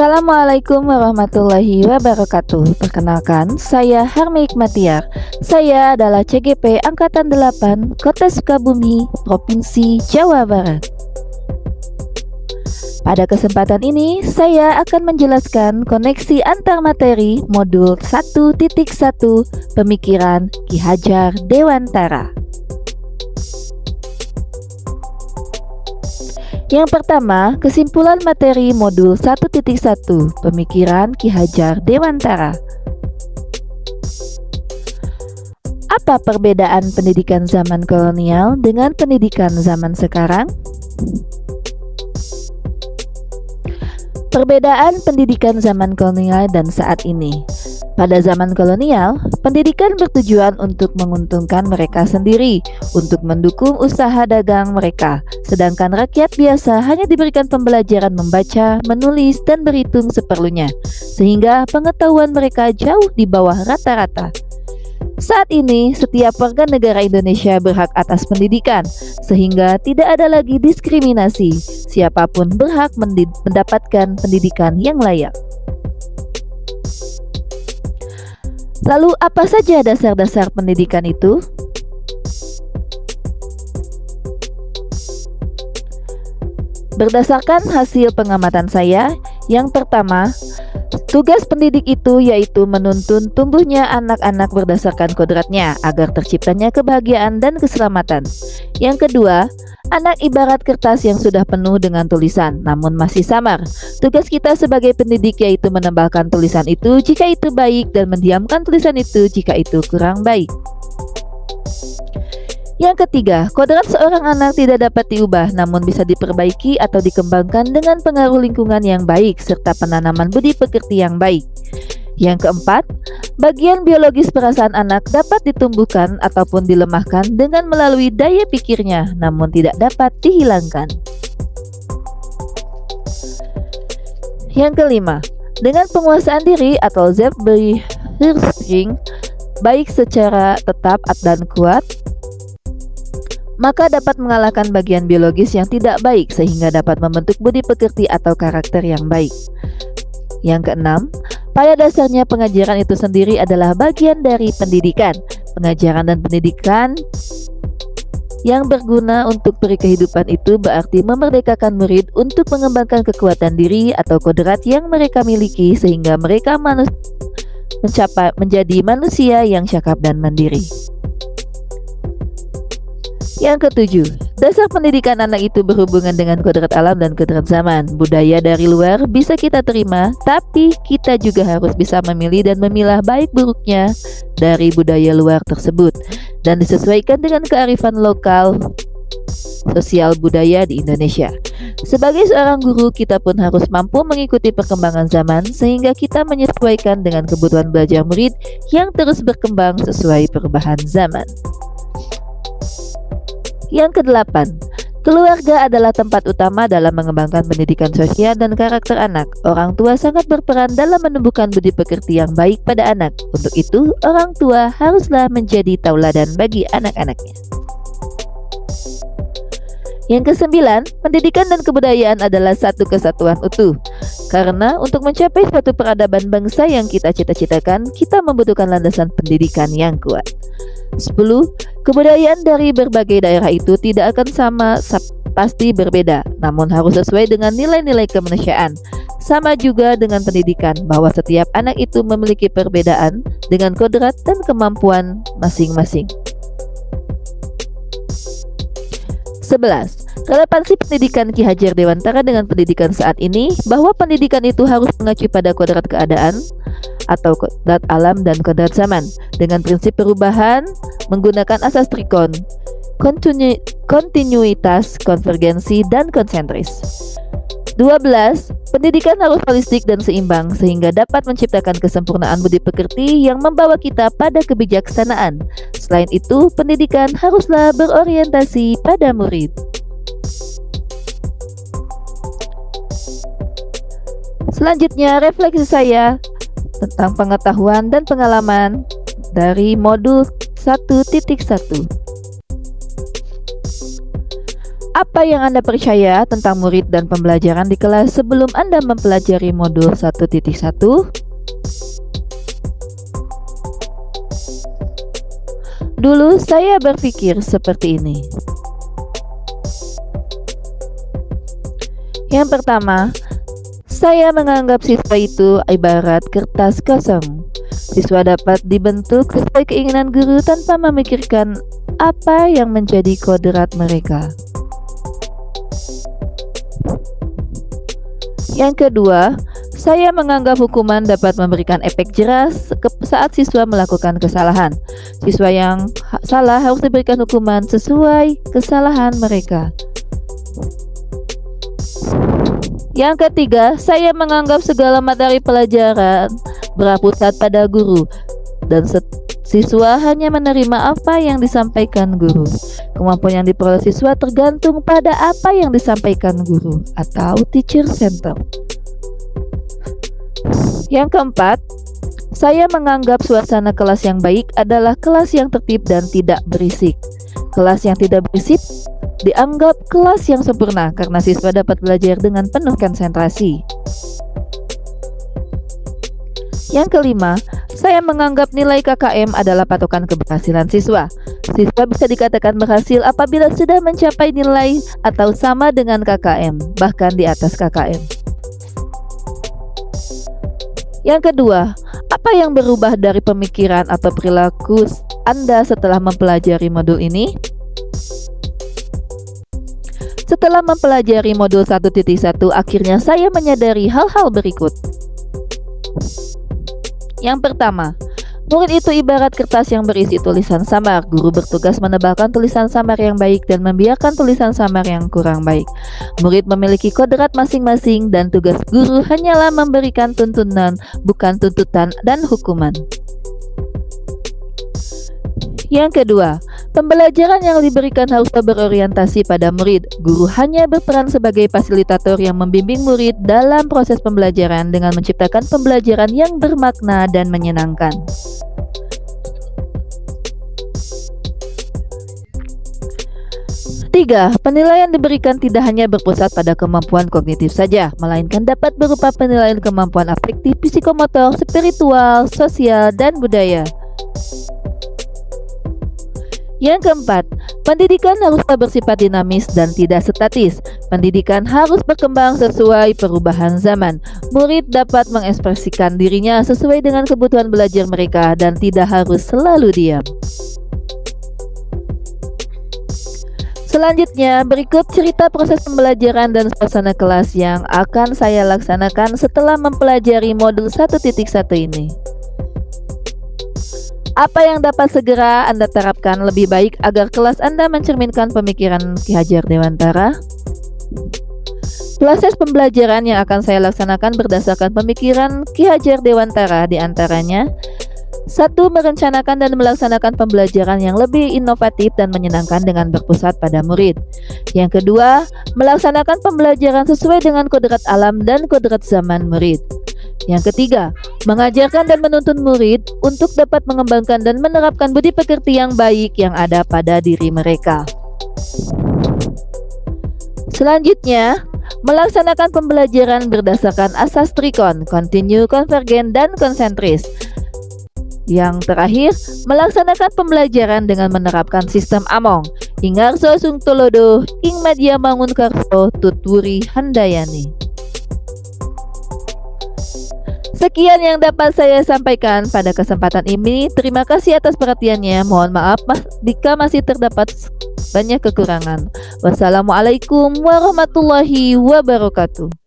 Assalamualaikum warahmatullahi wabarakatuh. Perkenalkan, saya Harmi Hikmatiar. Saya adalah CGP Angkatan 8 Kota Sukabumi, Provinsi Jawa Barat. Pada kesempatan ini, saya akan menjelaskan koneksi antar materi modul 1.1 Pemikiran Ki Hajar Dewantara. Yang pertama, kesimpulan materi modul 1.1 Pemikiran Ki Hajar Dewantara. Apa perbedaan pendidikan zaman kolonial dengan pendidikan zaman sekarang? Perbedaan pendidikan zaman kolonial dan saat ini. Pada zaman kolonial, pendidikan bertujuan untuk menguntungkan mereka sendiri, untuk mendukung usaha dagang mereka, sedangkan rakyat biasa hanya diberikan pembelajaran membaca, menulis, dan berhitung seperlunya, sehingga pengetahuan mereka jauh di bawah rata-rata. Saat ini, setiap warga negara Indonesia berhak atas pendidikan, sehingga tidak ada lagi diskriminasi. Siapapun berhak mendapatkan pendidikan yang layak. Lalu apa saja dasar-dasar pendidikan itu? Berdasarkan hasil pengamatan saya, yang pertama, tugas pendidik itu yaitu menuntun tumbuhnya anak-anak berdasarkan kodratnya agar terciptanya kebahagiaan dan keselamatan. Yang kedua, anak ibarat kertas yang sudah penuh dengan tulisan namun masih samar. Tugas kita sebagai pendidik yaitu menambahkan tulisan itu jika itu baik dan mendiamkan tulisan itu jika itu kurang baik. Yang ketiga, kodrat seorang anak tidak dapat diubah namun bisa diperbaiki atau dikembangkan dengan pengaruh lingkungan yang baik serta penanaman budi pekerti yang baik. Yang keempat, bagian biologis perasaan anak dapat ditumbuhkan ataupun dilemahkan dengan melalui daya pikirnya namun tidak dapat dihilangkan. Yang kelima, dengan penguasaan diri atau Selbstbeherrschung baik secara tetap dan kuat, maka dapat mengalahkan bagian biologis yang tidak baik sehingga dapat membentuk budi pekerti atau karakter yang baik. Yang keenam, pada dasarnya pengajaran itu sendiri adalah bagian dari pendidikan. Pengajaran dan pendidikan yang berguna untuk peri kehidupan itu berarti memerdekakan murid untuk mengembangkan kekuatan diri atau kodrat yang mereka miliki sehingga mereka menjadi manusia yang cakap dan mandiri. Yang ketujuh, dasar pendidikan anak itu berhubungan dengan kodrat alam dan kodrat zaman. Budaya dari luar bisa kita terima, tapi kita juga harus bisa memilih dan memilah baik buruknya dari budaya luar tersebut dan disesuaikan dengan kearifan lokal sosial budaya di Indonesia. Sebagai seorang guru, kita pun harus mampu mengikuti perkembangan zaman sehingga kita menyesuaikan dengan kebutuhan belajar murid yang terus berkembang sesuai perubahan zaman. Yang kedelapan, keluarga adalah tempat utama dalam mengembangkan pendidikan sosial dan karakter anak. Orang tua sangat berperan dalam menumbuhkan budi pekerti yang baik pada anak. Untuk itu, orang tua haruslah menjadi tauladan bagi anak-anaknya. Yang kesembilan, pendidikan dan kebudayaan adalah satu kesatuan utuh. Karena untuk mencapai suatu peradaban bangsa yang kita cita-citakan, kita membutuhkan landasan pendidikan yang kuat. 10. Kebudayaan dari berbagai daerah itu tidak akan sama, pasti berbeda, namun harus sesuai dengan nilai-nilai kemanusiaan. Sama juga dengan pendidikan, bahwa setiap anak itu memiliki perbedaan dengan kodrat dan kemampuan masing-masing. 11. Relevansi pendidikan Ki Hajar Dewantara dengan pendidikan saat ini, bahwa pendidikan itu harus mengacu pada kodrat keadaan atau kodrat alam dan kodrat zaman dengan prinsip perubahan menggunakan asas trikon, kontinuitas, konvergensi, dan konsentris. 12. Pendidikan harus holistik dan seimbang sehingga dapat menciptakan kesempurnaan budi pekerti yang membawa kita pada kebijaksanaan. Selain itu, pendidikan haruslah berorientasi pada murid. Selanjutnya, refleksi saya tentang pengetahuan dan pengalaman dari modul 1.1. Apa yang Anda percaya tentang murid dan pembelajaran di kelas sebelum Anda mempelajari modul 1.1? Dulu saya berpikir seperti ini. Yang pertama, saya menganggap siswa itu ibarat kertas kosong. Siswa dapat dibentuk sesuai keinginan guru tanpa memikirkan apa yang menjadi kodrat mereka. Yang kedua, saya menganggap hukuman dapat memberikan efek jelas saat siswa melakukan kesalahan. Siswa yang salah harus diberikan hukuman sesuai kesalahan mereka. Yang ketiga, saya menganggap segala materi pelajaran berpusat pada guru dan siswa hanya menerima apa yang disampaikan guru. Kemampuan yang diperoleh siswa tergantung pada apa yang disampaikan guru atau teacher center. Yang keempat, saya menganggap suasana kelas yang baik adalah kelas yang tertib dan tidak berisik. Kelas yang tidak berisik dianggap kelas yang sempurna karena siswa dapat belajar dengan penuh konsentrasi. Yang kelima, saya menganggap nilai KKM adalah patokan keberhasilan siswa. Siswa bisa dikatakan berhasil apabila sudah mencapai nilai atau sama dengan KKM, bahkan di atas KKM. Yang kedua, apa yang berubah dari pemikiran atau perilaku Anda setelah mempelajari modul ini? Setelah mempelajari modul 1.1, akhirnya saya menyadari hal-hal berikut. Yang pertama, murid itu ibarat kertas yang berisi tulisan samar. Guru bertugas menebalkan tulisan samar yang baik dan membiarkan tulisan samar yang kurang baik. Murid memiliki kodrat masing-masing dan tugas guru hanyalah memberikan tuntunan, bukan tuntutan dan hukuman. Yang kedua, pembelajaran yang diberikan harus berorientasi pada murid. Guru hanya berperan sebagai fasilitator yang membimbing murid dalam proses pembelajaran dengan menciptakan pembelajaran yang bermakna dan menyenangkan. Tiga, penilaian diberikan tidak hanya berpusat pada kemampuan kognitif saja, melainkan dapat berupa penilaian kemampuan afektif, psikomotor, spiritual, sosial, dan budaya. Yang keempat, pendidikan haruslah bersifat dinamis dan tidak statis. Pendidikan harus berkembang sesuai perubahan zaman. Murid dapat mengekspresikan dirinya sesuai dengan kebutuhan belajar mereka dan tidak harus selalu diam. Selanjutnya, berikut cerita proses pembelajaran dan suasana kelas yang akan saya laksanakan setelah mempelajari modul 1.1 ini. Apa yang dapat segera Anda terapkan lebih baik agar kelas Anda mencerminkan pemikiran Ki Hajar Dewantara? Proses pembelajaran yang akan saya laksanakan berdasarkan pemikiran Ki Hajar Dewantara, diantaranya: 1. Merencanakan dan melaksanakan pembelajaran yang lebih inovatif dan menyenangkan dengan berpusat pada murid. Yang kedua, melaksanakan pembelajaran sesuai dengan kodrat alam dan kodrat zaman murid. Yang ketiga, mengajarkan dan menuntun murid untuk dapat mengembangkan dan menerapkan budi pekerti yang baik yang ada pada diri mereka. Selanjutnya, melaksanakan pembelajaran berdasarkan asas trikon, kontinu, konvergen, dan konsentris. Yang terakhir, melaksanakan pembelajaran dengan menerapkan sistem Among, Ingarso Sungtolodo, Ing Madya Mangun Karso, Tutwuri Handayani. Sekian yang dapat saya sampaikan pada kesempatan ini. Terima kasih atas perhatiannya. Mohon maaf jika masih terdapat banyak kekurangan. Wassalamualaikum warahmatullahi wabarakatuh.